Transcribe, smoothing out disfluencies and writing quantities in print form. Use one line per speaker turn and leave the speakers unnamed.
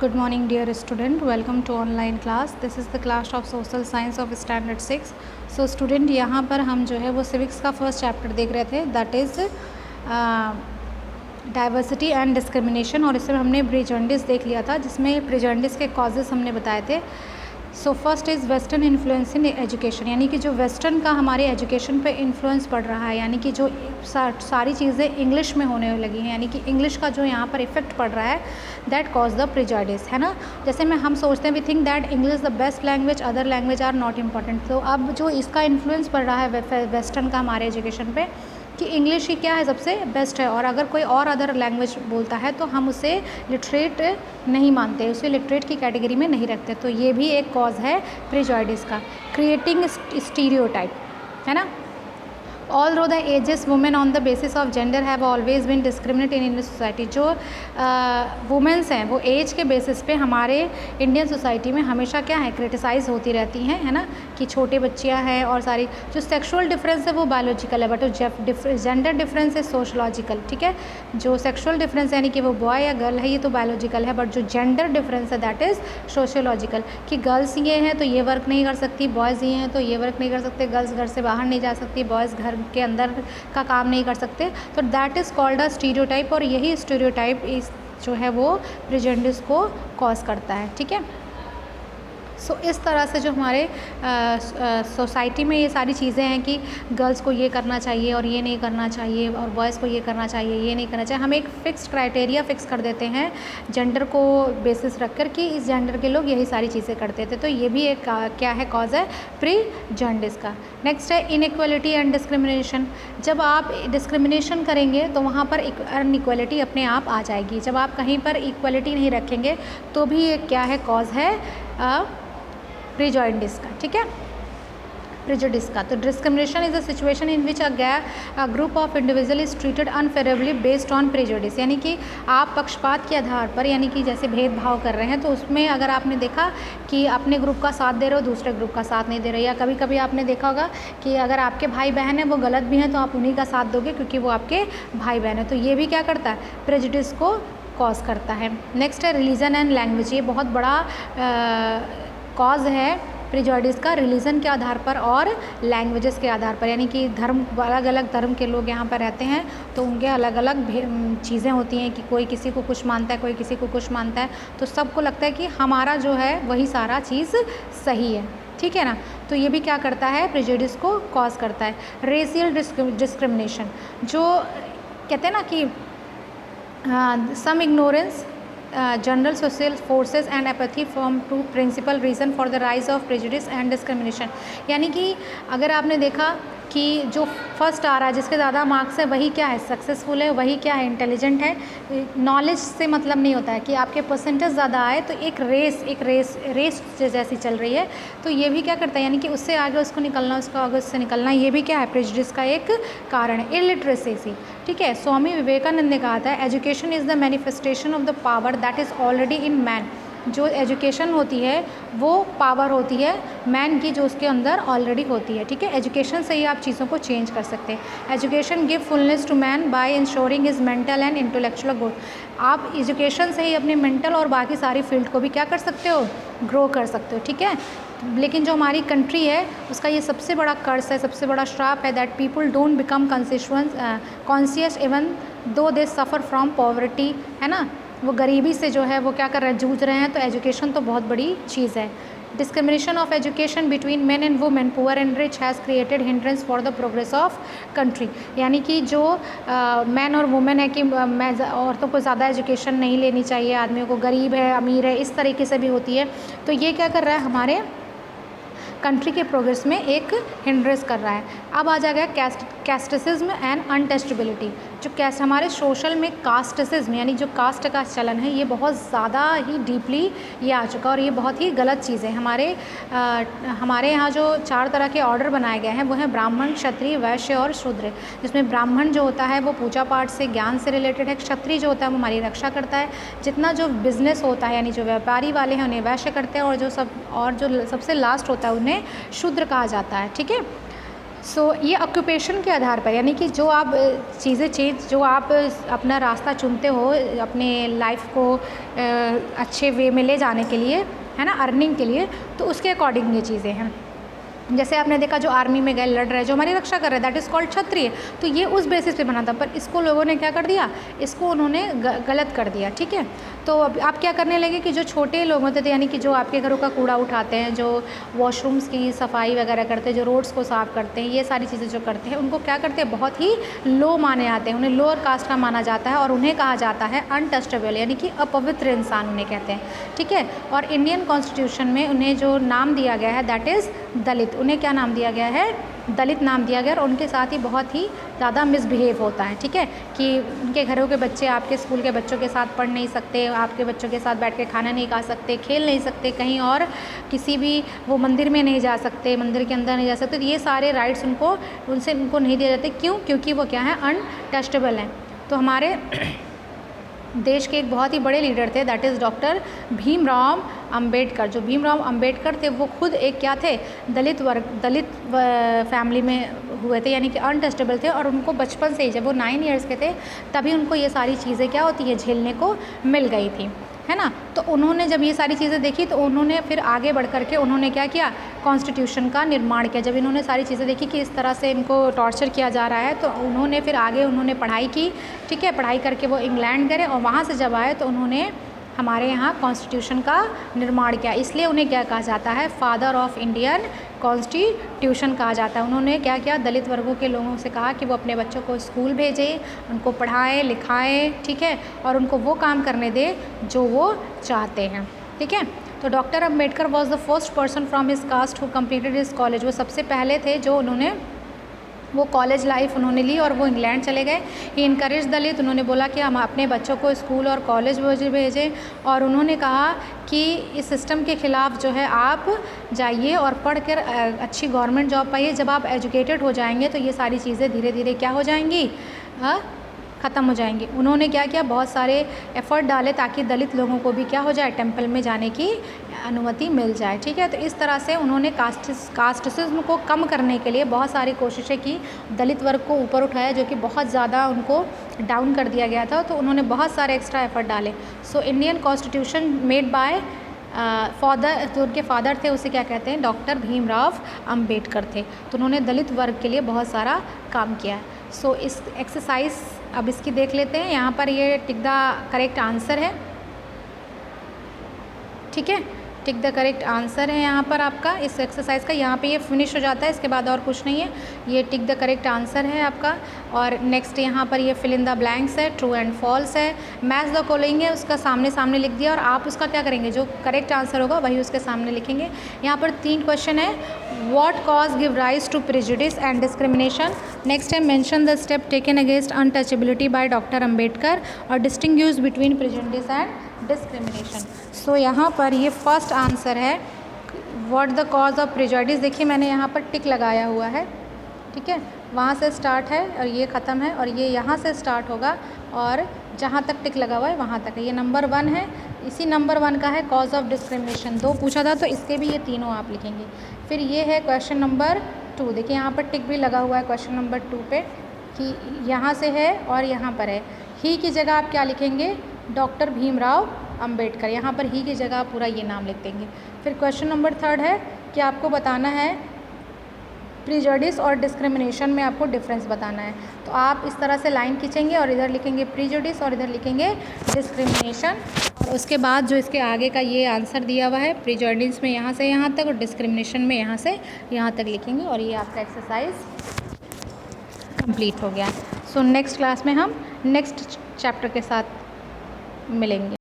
Good morning dear student, welcome to online class. This is the class of social science of standard 6. So student, यहाँ पर हम जो है वो civics का फर्स्ट चैप्टर देख रहे थे, that is diversity and discrimination, और इसमें हमने प्रेजुडिस देख लिया था जिसमें प्रेजुडिस के कॉजेज़ हमने बताए थे. So first is western influence in education, यानी कि जो वेस्टर्न का हमारे एजुकेशन पे इन्फ्लुएंस पड़ रहा है, यानी कि जो सारी चीज़ें इंग्लिश में होने लगी हैं, यानी कि इंग्लिश का जो यहाँ पर इफेक्ट पड़ रहा है, दैट कॉज द प्रेजुडिस, है ना. जैसे हम सोचते हैं, we think that English the best language, other language are not important. तो अब जो इसका इन्फ्लुएंस पड़ रहा है वेस्टर्न का हमारे एजुकेशन पे, कि इंग्लिश ही क्या है, सबसे बेस्ट है, और अगर कोई और अदर लैंग्वेज बोलता है तो हम उसे लिटरेट नहीं मानते, उसे लिटरेट की कैटेगरी में नहीं रखते. तो ये भी एक कॉज है प्रेजुडिस का. क्रिएटिंग स्टीरियोटाइप, है ना. Although the ageist women on the basis of gender have always been discriminated in Indian society, जो वुमेंस हैं वो एज के बेसिस पे हमारे इंडियन सोसाइटी में हमेशा क्या है, क्रिटिसाइज़ होती रहती हैं, है ना, कि छोटे बच्चियां हैं, और सारी जो सेक्सुअल डिफरेंस है वो बायोलॉजिकल है, बट जो जेंडर डिफरेंस है सोशलॉजिकल. ठीक है, जो सेक्सुअल डिफरेंस यानी कि वो बॉय या गर्ल है ये तो बायोलॉजिकल है, बट जो जेंडर डिफरेंस है दैट इज़ सोशियोलॉजिकल, कि गर्ल्स ये हैं तो ये वर्क नहीं कर सकती, बॉयज़ ये हैं तो ये वर्क नहीं कर सकते, गर्ल्स घर से बाहर नहीं जा सकती, बॉयज़ घर के अंदर का काम नहीं कर सकते. तो that is called a stereotype, और यही स्टीरियोटाइप इस जो है वो प्रेजुडिस को कॉज करता है. ठीक है. सो इस तरह से जो हमारे सोसाइटी में ये सारी चीज़ें हैं कि गर्ल्स को ये करना चाहिए और ये नहीं करना चाहिए, और बॉयज़ को ये करना चाहिए, ये नहीं करना चाहिए, हम एक फ़िक्स्ड क्राइटेरिया फ़िक्स कर देते हैं जेंडर को बेसिस रख कर कि इस जेंडर के लोग यही सारी चीज़ें करते थे. तो ये भी एक क्या है, कॉज है प्रेजुडिस का. नेक्स्ट है इनइक्वालिटी एंड डिस्क्रिमिनेशन. जब आप डिस्क्रिमिनेशन करेंगे तो वहाँ पर अनइक्वालिटी अपने आप आ जाएगी. जब आप कहीं पर इक्वालिटी नहीं रखेंगे तो भी एक क्या है, कॉज है प्रेजुडिस का. ठीक है, प्रेजुडिस का. तो discrimination is a situation in which a group of individual is treated unfavourably based on prejudice, यानी कि आप पक्षपात के आधार पर, यानी कि जैसे भेदभाव कर रहे हैं, तो उसमें अगर आपने देखा कि अपने ग्रुप का साथ दे रहे हो, दूसरे ग्रुप का साथ नहीं दे रहे, या कभी कभी आपने देखा होगा कि अगर आपके भाई बहन हैं वो गलत भी हैं तो आप उन्हीं का साथ दोगे क्योंकि वो आपके भाई बहन हैं. तो ये भी क्या करता है, प्रेजुडिस को कॉज करता है. नेक्स्ट है रिलीजन एंड लैंग्वेज. ये बहुत बड़ा कॉज है प्रेजुडिस का, रिलीजन के आधार पर और लैंग्वेजेस के आधार पर, यानी कि धर्म, अलग अलग धर्म के लोग यहाँ पर रहते हैं तो उनके अलग अलग चीज़ें होती हैं, कि कोई किसी को कुछ मानता है, कोई किसी को कुछ मानता है, तो सबको लगता है कि हमारा जो है वही सारा चीज़ सही है. ठीक है ना. तो ये भी क्या करता है, प्रेजुडिस को कॉज करता है. रेशियल डिस्क्रिमिनेशन, जो कहते हैं ना कि some ignorance general social forces and apathy form two principal reason for the rise of prejudice and discrimination. यानी कि अगर आपने देखा कि जो फर्स्ट आ रहा है, जिसके ज़्यादा मार्क्स है, वही क्या है, सक्सेसफुल है, वही क्या है, इंटेलिजेंट है. नॉलेज से मतलब नहीं होता है कि आपके परसेंटेज ज़्यादा आए तो एक रेस जैसी चल रही है. तो ये भी क्या करता है, यानी कि उससे आगे उसको निकलना, उसको आगे उससे निकलना, ये भी क्या है, प्रेजुडिस का एक कारण है. इलिटरेसी. ठीक है. स्वामी विवेकानंद ने कहा था, education is the manifestation of the power that is already in man. जो एजुकेशन होती है वो पावर होती है मैन की, जो उसके अंदर ऑलरेडी होती है. ठीक है. एजुकेशन से ही आप चीज़ों को चेंज कर सकते हैं. Education give fullness to man by insuring his mental and intellectual growth. आप एजुकेशन से ही अपनी मेंटल और बाकी सारी फील्ड को भी क्या कर सकते हो, ग्रो कर सकते हो. ठीक है. लेकिन जो हमारी कंट्री है उसका ये सबसे बड़ा कर्स है, सबसे बड़ा श्राप है, that people don't become conscious even though they suffer from poverty, है ना. वो गरीबी से जो है वो क्या कर रहे हैं, जूझ रहे हैं. तो एजुकेशन तो बहुत बड़ी चीज़ है. Discrimination of education between main and women, poor and rich has created hindrance for the progress of country. यानी कि जो मैन और वुमेन है कि औरतों को ज़्यादा एजुकेशन नहीं लेनी चाहिए, आदमियों को, गरीब है अमीर है, इस तरीके से भी होती है. तो ये क्या कर रहा है, हमारे कंट्री के प्रोग्रेस में एक हिंड्रेंस कर रहा है. अब आ जाएगा कैस्टिसिज्म एंड अनटेस्टेबिलिटी. जो कैस्ट हमारे सोशल में कास्टिसिज्म, यानी जो कास्ट का चलन है, ये बहुत ज़्यादा ही डीपली ये आ चुका, और ये बहुत ही गलत चीज़ है. हमारे यहाँ जो 4 तरह के ऑर्डर बनाए गए हैं वो हैं ब्राह्मण, क्षत्रिय, वैश्य और शूद्र. जिसमें ब्राह्मण जो होता है वो पूजा पाठ से, ज्ञान से रिलेटेड है. क्षत्रिय जो होता है वो हमारी रक्षा करता है. जितना जो बिजनेस होता है, यानी जो व्यापारी वाले हैं उन्हें वैश्य करते हैं, और जो सबसे लास्ट होता है उन्हें शूद्र कहा जाता है. ठीक है. सो ये ऑक्यूपेशन के आधार पर, यानी कि जो आप जो आप अपना रास्ता चुनते हो अपने लाइफ को अच्छे वे में ले जाने के लिए, है ना, अर्निंग के लिए, तो उसके अकॉर्डिंग ये चीज़ें हैं। जैसे आपने देखा जो आर्मी में गए लड़ रहे, जो हमारी रक्षा कर रहे, दैट इज़ कॉल्ड क्षत्रिय। तो ये उस बेसिस पे बना था, पर इसको लोगों ने क्या कर दिया, इसको उन्होंने गलत कर दिया, ठीक है। तो अब आप क्या करने लगे कि जो छोटे लोग होते थे, यानी कि जो आपके घरों का कूड़ा उठाते हैं, जो वॉशरूम्स की सफाई वगैरह करते हैं, जो रोड्स को साफ़ करते हैं, ये सारी चीज़ें जो करते हैं, उनको क्या करते हैं, बहुत ही लो माने जाते हैं, उन्हें लोअर कास्ट का माना जाता है और उन्हें कहा जाता है अनटचेबल, यानी कि अपवित्र इंसान उन्हें कहते हैं, ठीक है। और इंडियन कॉन्स्टिट्यूशन में उन्हें जो नाम दिया गया है दैट इज़ दलित। उन्हें क्या नाम दिया गया है, दलित नाम दिया गया, और उनके साथ ही बहुत ही ज़्यादा मिसबिहेव होता है, ठीक है, कि उनके घरों के बच्चे आपके स्कूल के बच्चों के साथ पढ़ नहीं सकते, आपके बच्चों के साथ बैठ के खाना नहीं खा सकते, खेल नहीं सकते, कहीं और किसी भी वो मंदिर में नहीं जा सकते, मंदिर के अंदर नहीं जा सकते। तो ये सारे राइट्स उनको नहीं दिए जाते। क्यों? क्योंकि वो क्या है, अनटचेबल हैं। तो हमारे देश के एक बहुत ही बड़े लीडर थे, that is doctor Bhimrao Ambedkar. जो भीमराव अंबेडकर थे वो खुद एक क्या थे, दलित फैमिली में हुए थे, यानी कि अनटचेबल थे, और उनको बचपन से ही, जब वो 9 ईयर्स के थे, तभी उनको ये सारी चीज़ें क्या होती है, झेलने को मिल गई थी, है ना। तो उन्होंने जब ये सारी चीज़ें देखी तो उन्होंने फिर आगे बढ़ कर के उन्होंने क्या किया, कॉन्स्टिट्यूशन का निर्माण किया। जब इन्होंने सारी चीज़ें देखी कि इस तरह से इनको टॉर्चर किया जा रहा है, तो उन्होंने फिर आगे उन्होंने पढ़ाई की, ठीक है, पढ़ाई करके वो इंग्लैंड गए, और वहाँ से जब आए तो उन्होंने हमारे यहाँ कॉन्स्टिट्यूशन का निर्माण किया। इसलिए उन्हें क्या कहा जाता है, फादर ऑफ इंडियन कॉन्स्टिट्यूशन कहा जाता है। उन्होंने क्या किया, दलित वर्गों के लोगों से कहा कि वो अपने बच्चों को स्कूल भेजें, उनको पढ़ाएं लिखाएं, ठीक है, और उनको वो काम करने दें जो वो चाहते हैं, ठीक है। तो doctor Ambedkar was the first person from his caste who completed his college. वो सबसे पहले थे जो उन्होंने वो कॉलेज लाइफ उन्होंने ली और वो इंग्लैंड चले गए। ही इनकरेज दलित, उन्होंने बोला कि हम अपने बच्चों को स्कूल और कॉलेज भेजें, और उन्होंने कहा कि इस सिस्टम के ख़िलाफ़ जो है आप जाइए और पढ़ कर अच्छी गवर्नमेंट जॉब पाइए। जब आप एजुकेटेड हो जाएंगे तो ये सारी चीज़ें धीरे धीरे क्या हो जाएंगी, ख़त्म हो जाएंगी। उन्होंने क्या किया, बहुत सारे एफ़र्ट डाले ताकि दलित लोगों को भी क्या हो जाए, टेंपल में जाने की अनुमति मिल जाए, ठीक है। तो इस तरह से उन्होंने कास्टिज्म को कम करने के लिए बहुत सारी कोशिशें की, दलित वर्ग को ऊपर उठाया जो कि बहुत ज़्यादा उनको डाउन कर दिया गया था। तो उन्होंने बहुत सारे एक्स्ट्रा एफ़र्ट डाले। So Indian constitution made by father, जो उनके फादर थे उसे क्या कहते हैं, डॉक्टर भीमराव अंबेडकर थे। तो उन्होंने दलित वर्ग के लिए बहुत सारा काम किया है। सो इस एक्सरसाइज अब इसकी देख लेते हैं। यहाँ पर ये टिक द करेक्ट आंसर है, ठीक है, टिक द करेक्ट आंसर है यहाँ पर आपका इस एक्सरसाइज का। यहाँ पे ये फिनिश हो जाता है, इसके बाद और कुछ नहीं है। ये टिक द करेक्ट आंसर है आपका। और नेक्स्ट यहाँ पर ये फिल इन द ब्लैंक्स है, ट्रू एंड फॉल्स है। मैच द फॉलोइंग है, उसका सामने सामने लिख दिया, और आप उसका क्या करेंगे, जो करेक्ट आंसर होगा वही उसके सामने लिखेंगे। यहाँ पर 3 क्वेश्चन है। What cause give rise to prejudice and discrimination. Next है mention the step taken against untouchability by doctor Ambedkar, और distinguish between prejudice and discrimination. So यहाँ पर ये फर्स्ट आंसर है, what the cause of prejudice. देखिए मैंने यहाँ पर टिक लगाया हुआ है, ठीक है, वहाँ से स्टार्ट है और ये ख़त्म है, और ये यहाँ से स्टार्ट होगा और जहाँ तक टिक लगा हुआ है वहाँ तक है। ये नंबर 1 है, इसी नंबर 1 का है कॉज ऑफ डिस्क्रिमिनेशन। 2 पूछा था तो इसके भी ये तीनों आप लिखेंगे। फिर ये है क्वेश्चन नंबर 2, देखिए यहाँ पर टिक भी लगा हुआ है क्वेश्चन नंबर 2 पे, कि यहाँ से है और यहाँ पर है। ही की जगह आप क्या लिखेंगे, डॉक्टर भीमराव अंबेडकर। यहाँ पर ही की जगह आप पूरा ये नाम लिख देंगे। फिर क्वेश्चन नंबर 3 है कि आपको बताना है प्रिजुडिस और डिस्क्रिमिनेशन में आपको डिफरेंस बताना है। तो आप इस तरह से लाइन खींचेंगे और इधर लिखेंगे प्रिजुडिस और इधर लिखेंगे डिस्क्रिमिनेशन, और उसके बाद जो इसके आगे का ये आंसर दिया हुआ है, प्रिजुडिस में यहाँ से यहाँ तक और डिस्क्रिमिनेशन में यहाँ से यहाँ तक लिखेंगे, और ये आपका एक्सरसाइज कंप्लीट हो गया। सो नेक्स्ट क्लास में हम नेक्स्ट चैप्टर के साथ मिलेंगे।